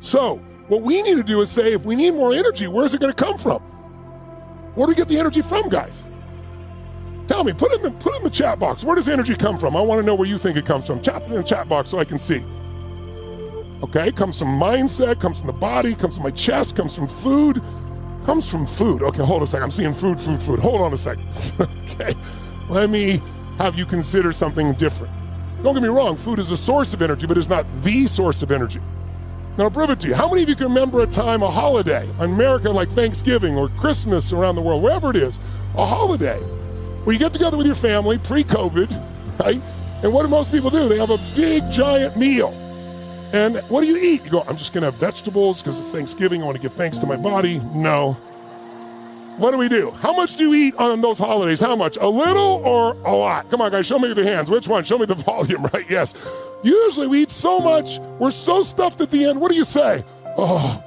So what we need to do is say, if we need more energy, where's it going to come from? Where do we get the energy from, guys? Tell me, put it in the chat box. Where does energy come from? I want to know where you think it comes from. Chat it in the chat box so I can see. Okay, comes from mindset, comes from the body, comes from my chest, comes from food. Comes from food. Okay, hold a second. I'm seeing food. Hold on a second. Okay, let me have you consider something different. Don't get me wrong, food is a source of energy, but it's not the source of energy. Now, I'll prove it to you. How many of you can remember a time, a holiday, in America like Thanksgiving or Christmas around the world, wherever it is, a holiday, where you get together with your family, pre-COVID, right? And what do most people do? They have a big, giant meal. And what do you eat? You go, I'm just gonna have vegetables because it's Thanksgiving, I want to give thanks to my body. No. What do? How much do you eat on those holidays? How much? A little or a lot? Come on, guys, show me with your hands. Which one? Show me the volume, right? Yes. Usually we eat so much, we're so stuffed at the end. What do you say? Oh,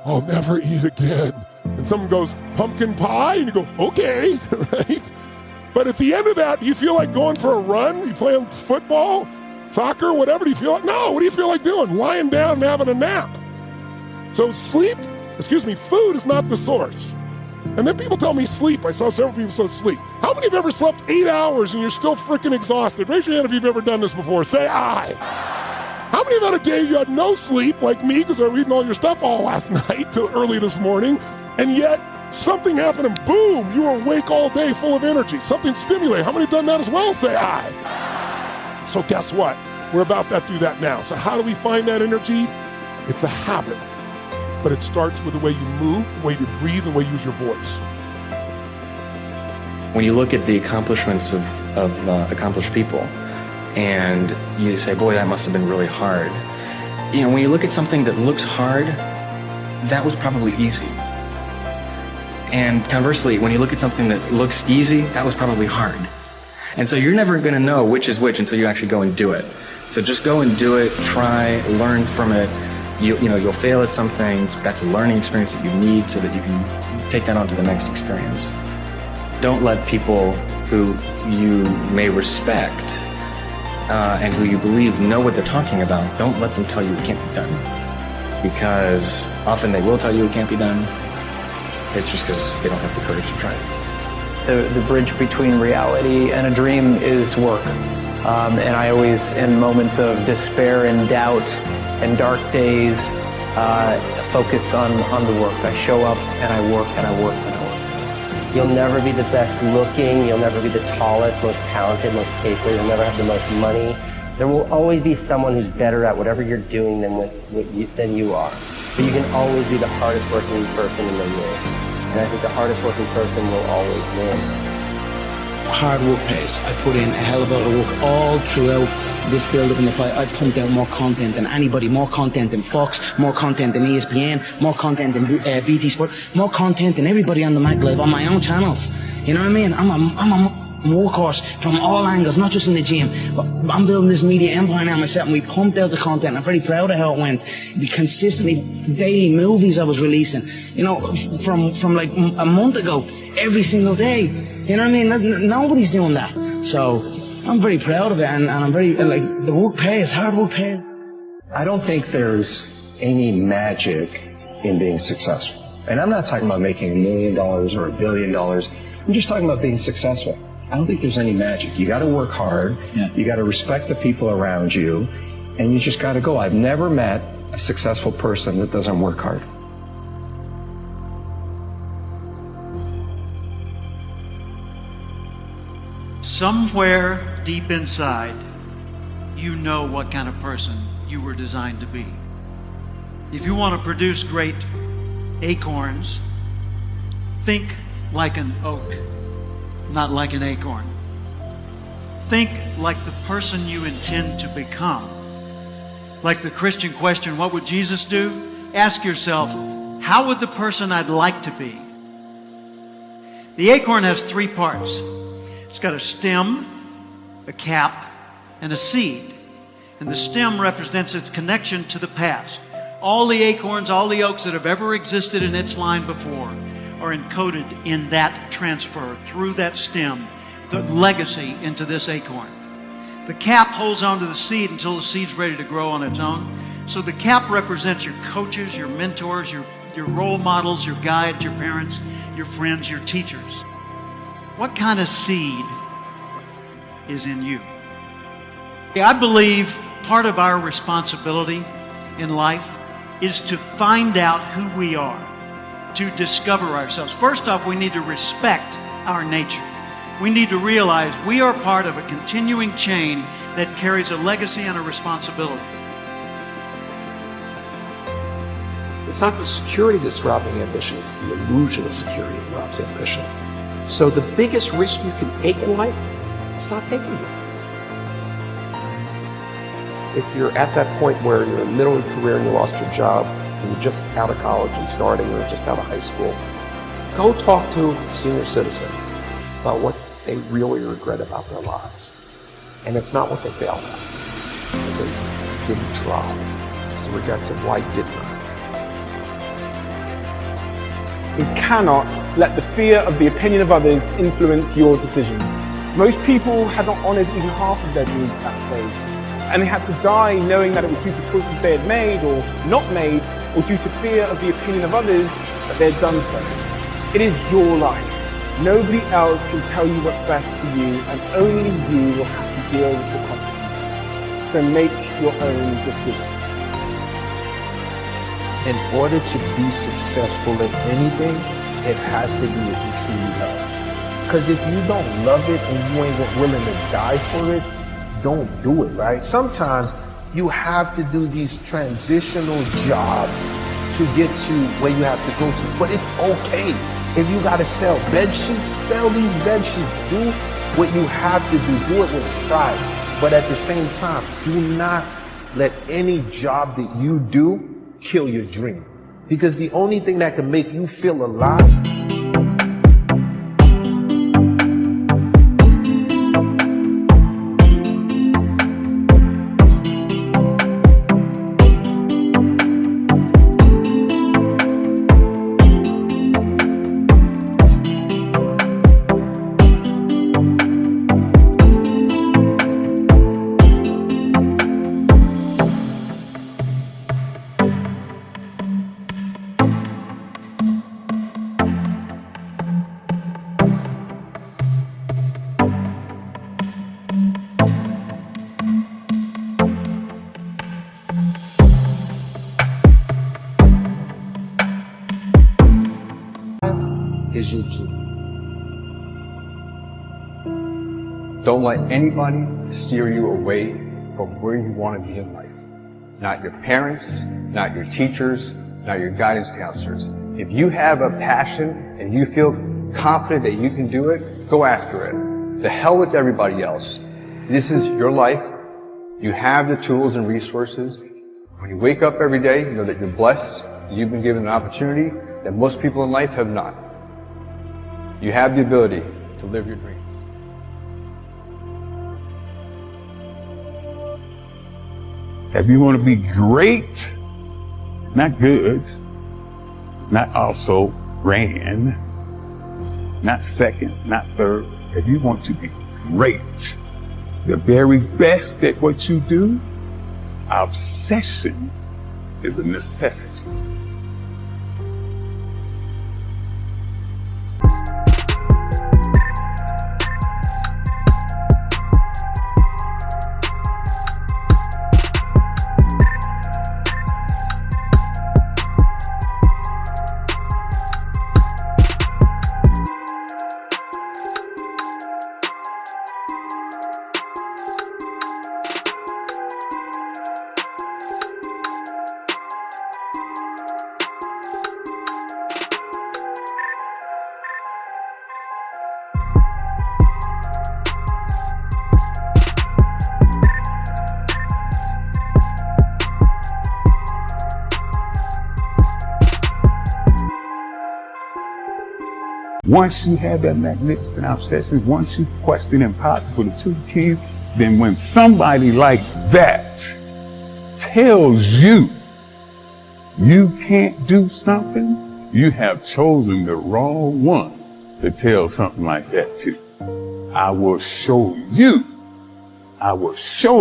I'll never eat again. And someone goes, pumpkin pie? And you go, okay, right? But at the end of that, do you feel like going for a run? You playing football, soccer, whatever? Do you feel like? No, what do you feel like doing? Lying down and having a nap. So food is not the source. And then people tell me sleep. I saw several people say sleep. How many have ever slept 8 hours and you're still freaking exhausted? Raise your hand if you've ever done this before. Say aye. How many have had a day you had no sleep, like me, because I was reading all your stuff all last night till early this morning, and yet something happened and boom, you were awake all day full of energy. Something stimulated. How many have done that as well? Say aye. So guess what? We're about to do that now. So how do we find that energy? It's a habit. But it starts with the way you move, the way you breathe, the way you use your voice. When you look at the accomplishments of accomplished people, and you say, boy, that must have been really hard. You know, when you look at something that looks hard, that was probably easy. And conversely, when you look at something that looks easy, that was probably hard. And so you're never going to know which is which until you actually go and do it. So just go and do it, try, learn from it. You'll fail at some things. That's a learning experience that you need so that you can take that on to the next experience. Don't let people who you may respect and who you believe know what they're talking about, don't let them tell you it can't be done. Because often they will tell you it can't be done. It's just because they don't have the courage to try it. The bridge between reality and a dream is work. And I always, in moments of despair and doubt and dark days, focus on the work. I show up and I work and I work and I work. You'll never be the best looking, you'll never be the tallest, most talented, most capable, you'll never have the most money. There will always be someone who's better at whatever you're doing than you are. But you can always be the hardest working person in the room. And I think the hardest working person will always win. Hard work pays. I put in a hell of a lot of work all throughout this build-up, and if I pumped out more content than anybody, more content than Fox, more content than ESPN, more content than BT Sport, more content than everybody on the Mag Live on my own channels. You know what I mean? I'm a workhorse from all angles, not just in the gym. But I'm building this media empire now myself, and we pumped out the content. I'm very proud of how it went. We consistently, daily movies I was releasing, you know, from like a month ago, every single day. You know what I mean? Nobody's doing that. So I'm very proud of it, and I'm very, like, the work pays, hard work pays. I don't think there's any magic in being successful. And I'm not talking about making $1 million or $1 billion. I'm just talking about being successful. I don't think there's any magic. You got to work hard. Yeah. You got to respect the people around you, and you just got to go. I've never met a successful person that doesn't work hard. Somewhere deep inside, you know what kind of person you were designed to be. If you want to produce great acorns, think like an oak, not like an acorn. Think like the person you intend to become. Like the Christian question, what would Jesus do? Ask yourself, how would the person I'd like to be? The acorn has 3 parts. It's got a stem, a cap, and a seed. And the stem represents its connection to the past. All the acorns, all the oaks that have ever existed in its line before are encoded in that transfer through that stem, the legacy into this acorn. The cap holds onto the seed until the seed's ready to grow on its own. So the cap represents your coaches, your mentors, your role models, your guides, your parents, your friends, your teachers. What kind of seed is in you? I believe part of our responsibility in life is to find out who we are, to discover ourselves. First off, we need to respect our nature. We need to realize we are part of a continuing chain that carries a legacy and a responsibility. It's not the security that's robbing ambition, it's the illusion of security that robs ambition. So the biggest risk you can take in life is not taking it. If you're at that point where you're in the middle of your career and you lost your job, and you're just out of college and starting, or just out of high school, go talk to a senior citizen about what they really regret about their lives. And it's not what they failed at. What they didn't try. It's the regrets of why didn't I. You cannot let the fear of the opinion of others influence your decisions. Most people had not honored even half of their dreams at that stage, and they had to die knowing that it was due to choices they had made or not made, or due to fear of the opinion of others that they had done so. It is your life. Nobody else can tell you what's best for you, and only you will have to deal with the consequences. So make your own decisions. In order to be successful in anything, it has to be what you truly love. Because if you don't love it and you ain't willing to die for it, don't do it, right? Sometimes you have to do these transitional jobs to get to where you have to go to, but it's okay. If you gotta sell bed sheets, sell these bed sheets. Do what you have to do it with pride. But at the same time, do not let any job that you do kill your dream. Because the only thing that can make you feel alive is your dream. Don't let anybody steer you away from where you want to be in life. Not your parents, not your teachers, not your guidance counselors. If you have a passion and you feel confident that you can do it, go after it. The hell with everybody else. This is your life. You have the tools and resources. When you wake up every day, you know that you're blessed. You've been given an opportunity that most people in life have not. You have the ability to live your dreams. If you want to be great, not good, not also grand, not second, not third, if you want to be great, the very best at what you do, obsession is a necessity. Once you have that magnificent obsession, once you question impossible to two kings, then when somebody like that tells you you can't do something, you have chosen the wrong one to tell something like that to. I will show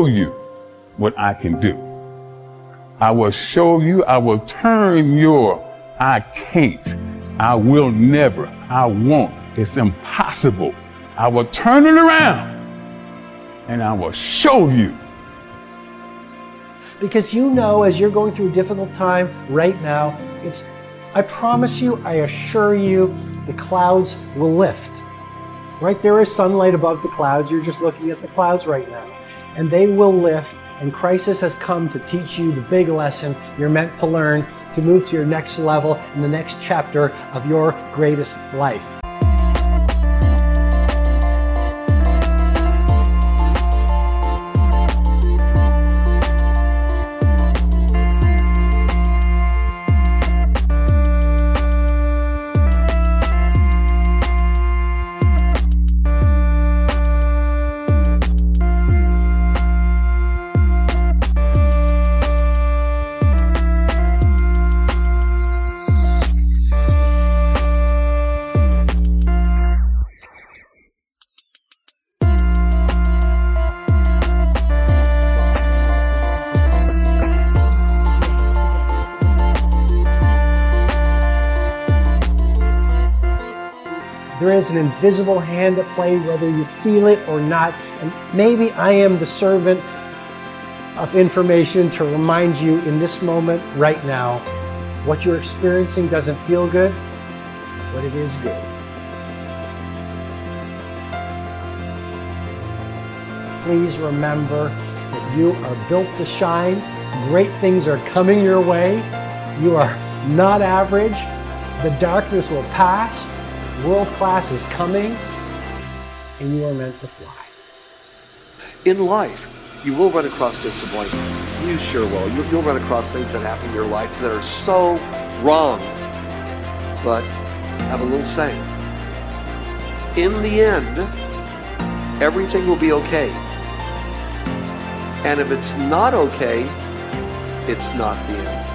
you what I can do. I will show you. I will turn your I can't, I will never, I won't, it's impossible. I will turn it around and I will show you. Because you know, as you're going through a difficult time right now, I promise you, I assure you, the clouds will lift. Right? There is sunlight above the clouds. You're just looking at the clouds right now. And they will lift, and crisis has come to teach you the big lesson you're meant to learn to move to your next level in the next chapter of your greatest life. There is an invisible hand at play, whether you feel it or not. And maybe I am the servant of information to remind you in this moment, right now, what you're experiencing doesn't feel good, but it is good. Please remember that you are built to shine. Great things are coming your way. You are not average. The darkness will pass. World class is coming, and you are meant to fly. In life, you will run across disappointment. You sure will. You'll run across things that happen in your life that are so wrong. But I have a little saying. In the end, everything will be okay. And if it's not okay, it's not the end.